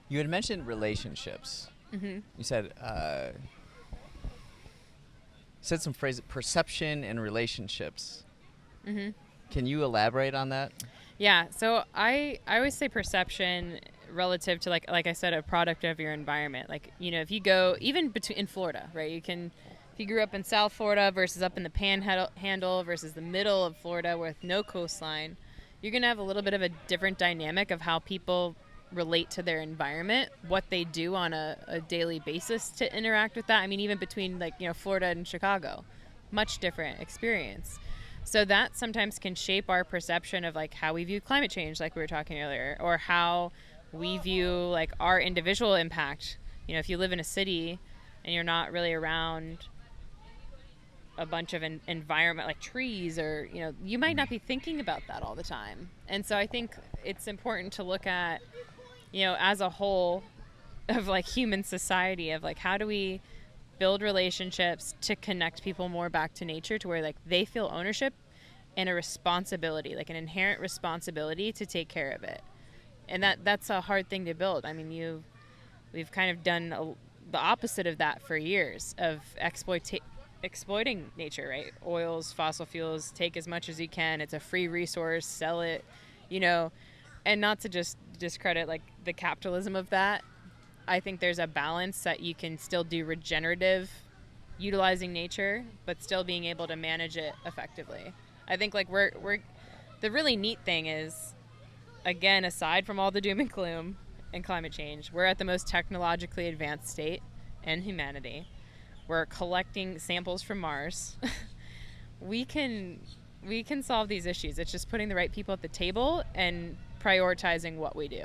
You had mentioned relationships. Mm-hmm. You said some phrase, perception and relationships. Mm-hmm. Can you elaborate on that? Yeah. So I always say perception relative to like I said, a product of your environment. Like, if you go even between in Florida, right? If you grew up in South Florida versus up in the Panhandle versus the middle of Florida with no coastline, you're gonna have a little bit of a different dynamic of how people relate to their environment, what they do on a daily basis to interact with that. I mean, even between Florida and Chicago, much different experience. So that sometimes can shape our perception of like how we view climate change, like we were talking earlier, or how we view like our individual impact. If you live in a city and you're not really around a bunch of environment like trees, or you might not be thinking about that all the time. And so I think it's important to look at as a whole of like human society, of like how do we build relationships to connect people more back to nature, to where like they feel ownership and a responsibility, like an inherent responsibility to take care of it. And that's a hard thing to build. I mean, we've kind of done the opposite of that for years, of exploiting nature, right? Oils, fossil fuels, take as much as you can. It's a free resource, sell it, and not to just discredit like the capitalism of that. I think there's a balance that you can still do regenerative, utilizing nature, but still being able to manage it effectively. I think like we're the really neat thing is, again, aside from all the doom and gloom and climate change, we're at the most technologically advanced state in humanity. We're collecting samples from Mars. we can solve these issues. It's just putting the right people at the table and prioritizing what we do.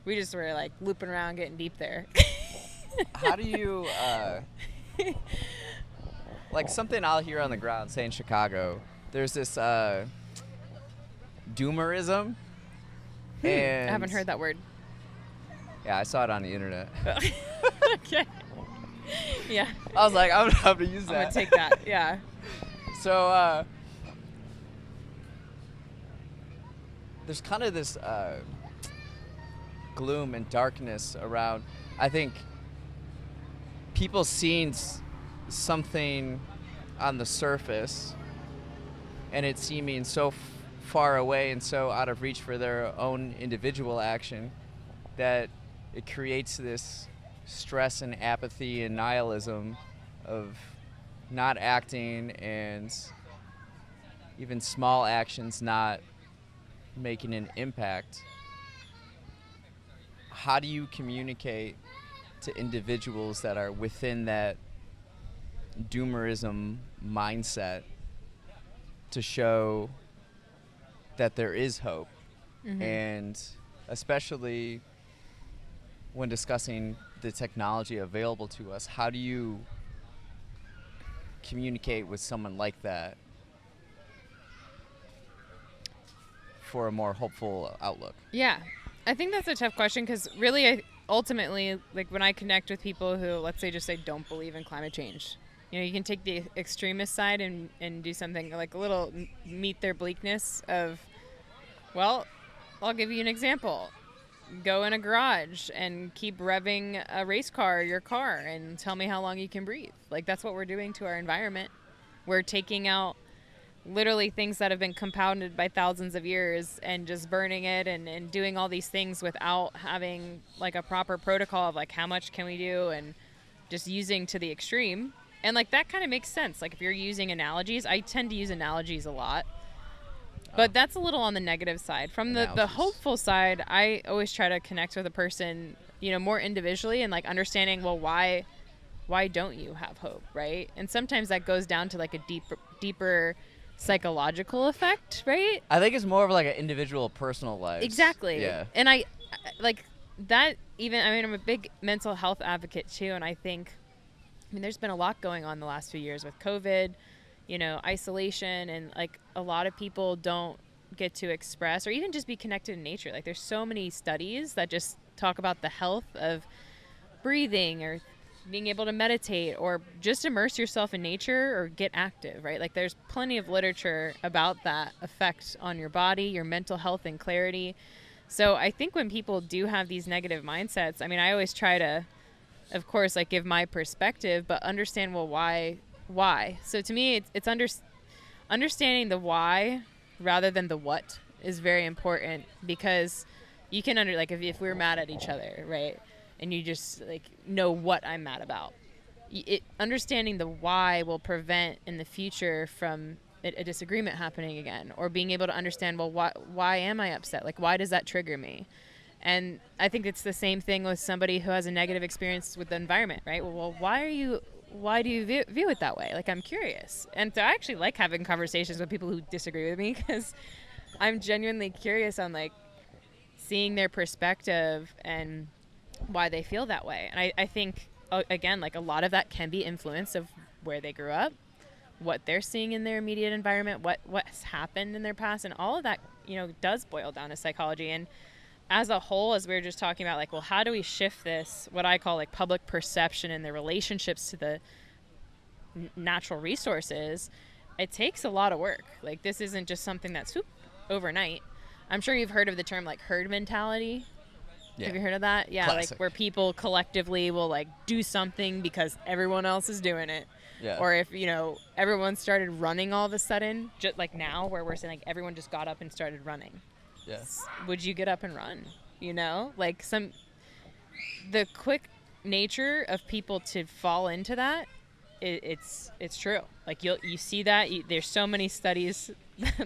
We just were like looping around, getting deep there. How do you, like something I'll hear on the ground, say in Chicago, there's this doomerism. And I haven't heard that word. Yeah, I saw it on the internet. Okay. Yeah. I was like, I'm gonna have to use that. I'm gonna take that. Yeah. So there's kind of this gloom and darkness around. I think people seeing something on the surface and it seeming so far away and so out of reach for their own individual action that it creates this stress and apathy and nihilism of not acting, and even small actions not making an impact. How do you communicate to individuals that are within that doomerism mindset to show that there is hope? Mm-hmm. And especially when discussing the technology available to us, how do you communicate with someone like that for a more hopeful outlook? Yeah, I think that's a tough question, because really, ultimately, like when I connect with people who, let's say, just say don't believe in climate change, you can take the extremist side and do something like a little meet their bleakness of, well, I'll give you an example. Go in a garage and keep revving a race car or your car and tell me how long you can breathe. Like, that's what we're doing to our environment. We're taking out literally things that have been compounded by thousands of years and just burning it and doing all these things without having like a proper protocol of like how much can we do, and just using to the extreme. And like that kind of makes sense. Like if you're using analogies, I tend to use analogies a lot. But that's a little on the negative side. From the hopeful side, I always try to connect with a person, more individually, and like understanding, well, why don't you have hope, right? And sometimes that goes down to like a deeper psychological effect, right? I think it's more of like an individual personal life. Exactly. Yeah. And I like that I'm a big mental health advocate too, and I think, there's been a lot going on the last few years with COVID, isolation, and like a lot of people don't get to express or even just be connected in nature. Like there's so many studies that just talk about the health of breathing or being able to meditate or just immerse yourself in nature or get active, right? Like there's plenty of literature about that effect on your body, your mental health and clarity. So I think when people do have these negative mindsets, I mean, I always try to, of course, like give my perspective, but understand, well, why? So to me, it's understanding the why rather than the what is very important, because you can like if we're mad at each other, right? And you just like know what I'm mad about. Understanding the why will prevent in the future from a disagreement happening again, or being able to understand, well, why am I upset? Like, why does that trigger me? And I think it's the same thing with somebody who has a negative experience with the environment, right? Well, why do you view it that way? Like, I'm curious. And so I actually like having conversations with people who disagree with me, because I'm genuinely curious on like seeing their perspective and why they feel that way. And I think, again, like a lot of that can be influence of where they grew up, what they're seeing in their immediate environment, what's happened in their past, and all of that, does boil down to psychology. And as a whole, as we were just talking about, like, well, how do we shift this, what I call like public perception and the relationships to the natural resources? It takes a lot of work. Like, this isn't just something that's overnight. I'm sure you've heard of the term like herd mentality. Yeah. Have you heard of that? Yeah. Classic. Like where people collectively will like do something because everyone else is doing it. Yeah. Or if, everyone started running all of a sudden, just like now where we're saying like everyone just got up and started running. Yes. Would you get up and run? Like the quick nature of people to fall into that, it's true. Like you see that there's so many studies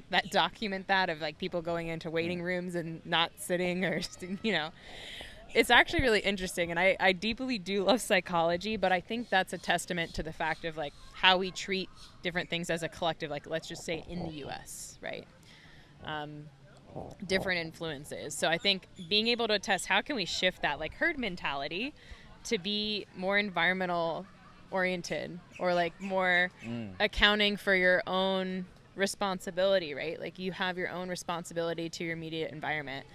that document that, of like people going into waiting rooms and not sitting, or it's actually really interesting. And I deeply do love psychology, but I think that's a testament to the fact of like how we treat different things as a collective, like let's just say in the US, right? Different influences. So I think being able to test, how can we shift that like herd mentality to be more environmental oriented, or like more accounting for your own responsibility, right? Like you have your own responsibility to your immediate environment.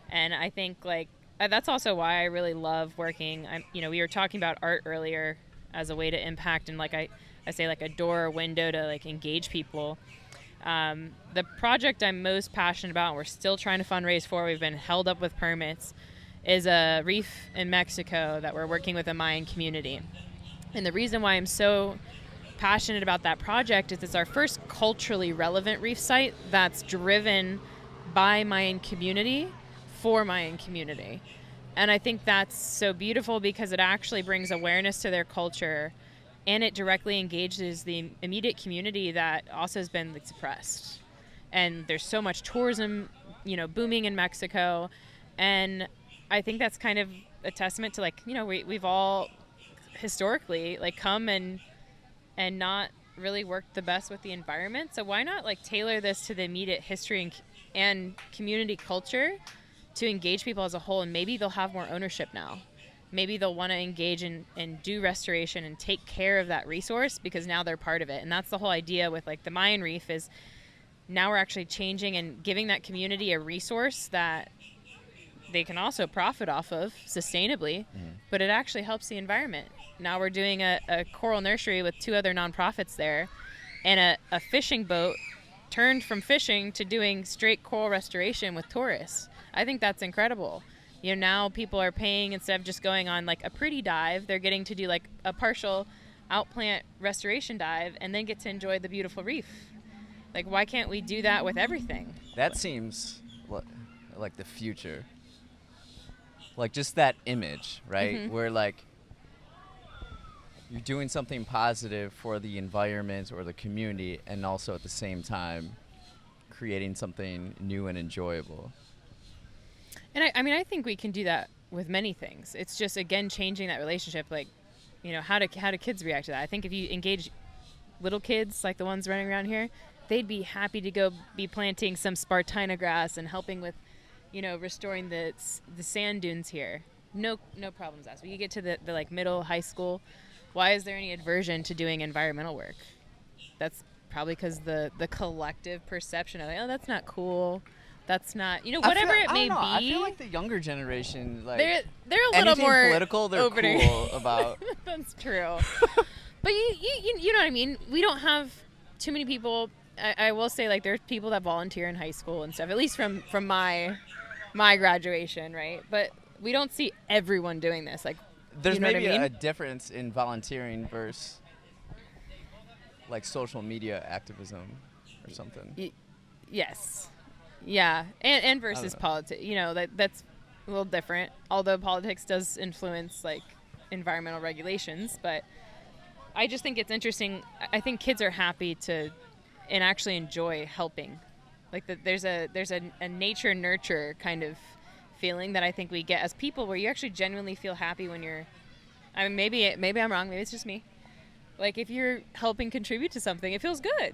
And I think like that's also why I really love working. We were talking about art earlier as a way to impact, and like I say, like a door or window to like engage people. The project I'm most passionate about, and we're still trying to fundraise for, we've been held up with permits, is a reef in Mexico that we're working with a Mayan community. And the reason why I'm so passionate about that project is it's our first culturally relevant reef site that's driven by Mayan community for Mayan community. And I think that's so beautiful because it actually brings awareness to their culture, and it directly engages the immediate community that also has been like suppressed. And there's so much tourism, booming in Mexico. And I think that's kind of a testament to like, we've all historically like come and not really worked the best with the environment. So why not like tailor this to the immediate history and community culture to engage people as a whole? And maybe they'll have more ownership now. Maybe they'll want to engage and do restoration and take care of that resource because now they're part of it. And that's the whole idea with like the Mayan reef, is now we're actually changing and giving that community a resource that they can also profit off of sustainably, but it actually helps the environment. Now we're doing a coral nursery with 2 other nonprofits there, and a fishing boat turned from fishing to doing straight coral restoration with tourists. I think that's incredible. Now people are paying, instead of just going on like a pretty dive, they're getting to do like a partial outplant restoration dive and then get to enjoy the beautiful reef. Like, why can't we do that with everything? That seems like the future. Like just that image, right? Mm-hmm. Where like you're doing something positive for the environment or the community, and also at the same time creating something new and enjoyable. And I think we can do that with many things. It's just, again, changing that relationship. Like, how do kids react to that? I think if you engage little kids like the ones running around here, they'd be happy to go be planting some Spartina grass and helping with, restoring the sand dunes here. No problems asked. When you get to the like middle high school, why is there any aversion to doing environmental work? That's probably because the collective perception of like, oh, that's not cool. That's not, whatever it may be. I feel like the younger generation, like they're a little more political. They're cool about. That's true. But you know what I mean. We don't have too many people. I will say, like, there's people that volunteer in high school and stuff. At least from my my graduation, right? But we don't see everyone doing this. Like, There's you know maybe what I mean? a difference in volunteering versus like social media activism or something. Yes. Yeah. And versus know. politics. You know, that's a little different. Although politics does influence like environmental regulations, but I just think it's interesting. I think kids are happy to and actually enjoy helping. Like there's a nature nurture kind of feeling that I think we get as people, where you actually genuinely feel happy when you're. I mean, maybe I'm wrong. Maybe it's just me. Like if you're helping contribute to something, it feels good.